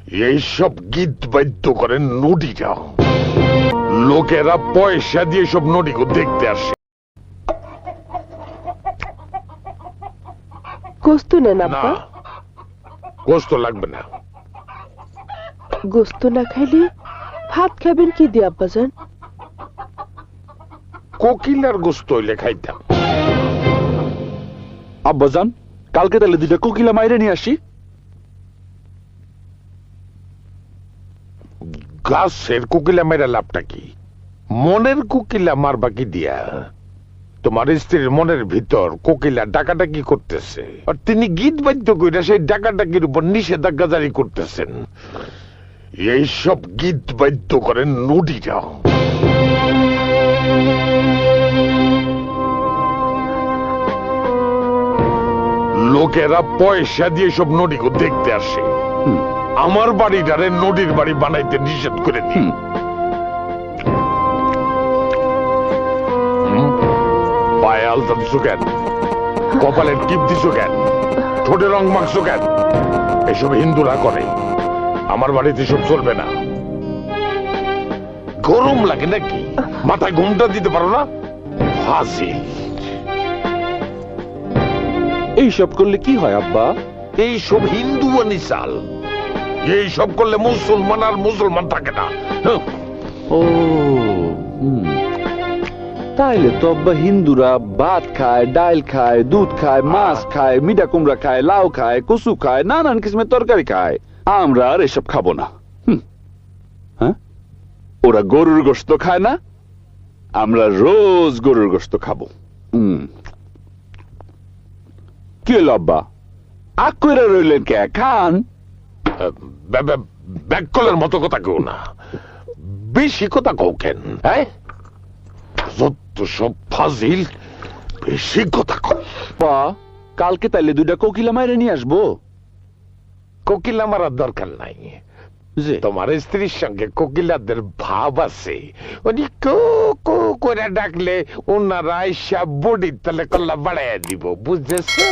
এইসব গীত বাদ্য করেন নদীরা, লোকেরা পয়সা দিয়ে সব নদীকে দেখতে আসে। গোস্ত নেন না, আব্বা। কষ্ট লাগবে না। গোস্ত না খাইলে ভাত খাবেন কি দিয়ে আব্বাজান? কোকিলার গোস্ত হইলে খাইতাম। আব্বাজান, কালকে তাহলে দুইটা কোকিলা মাইরে নিয়ে আসি। গাছের কোকিলা মেরা লাভটা কি? মনের কোকিলা মারবা কি দিয়া? তোমার স্ত্রীর মনের ভিতর কোকিলা ডাকাডাকি করতেছে, আর তিনি গীত বাদ্য কইরা সেই ডাকাডাকির উপর নিষেধাজ্ঞা জারি করতেছেন। এইসব গীত বাদ্য করেন নদীরা। লোকেরা পয়সা দিয়ে সব নদীকে দেখতে আসে। আমার বাড়িটারে নদীর বাড়ি বানাইতে নিষেধ করে দিই। পায়ে আলতা দিছো কেন? কপালের টিপ দিছো কেন? ঠোঁটে রং মাখছো কেন? এসব হিন্দুরা করে, আমার বাড়িতে সব চলবে না। গরম লাগে নাকি? মাথায় ঘুমটা দিতে পারো না? ফাঁসি। এইসব করলে কি হয় আব্বা? এইসব হিন্দু চাল। এইসব করলে মুসলমান আর মুসলমান থাকে না। ও তাইলে তো আব্বা হিন্দুরা ভাত খায়, ডাল খায়, দুধ খায়, মাছ খায়, মিঠা কুমড়া খায়, লাউ খায়, কচু খায়, নানান কিসমের তরকারি খায়। আমরা আর এসব খাবো না। হ্যাঁ, ওরা গরুর গোশত খায় না, আমরা রোজ গরুর গোশত খাবো। কি হলো আব্বা, আগ কইরা রইলেন কে? খান। ব্যাককলের মতো কথা কেউ না, বেশি কথা কও কেন? হ্যাঁ, যত সব ফাজিল, বেশি কথা কও। বা কালকে তাইলে দুইটা কোকিলা মাইরে নিয়ে আসবো। কোকিলা মারার দরকার নাই। তোমার স্ত্রীর সঙ্গে কোকিলাদের ভাব আছে, উনি কো কো করে ডাকলে ওনারা আইসা বডির তলে কল্লা বাড়াইয়া দিব, বুঝেছো?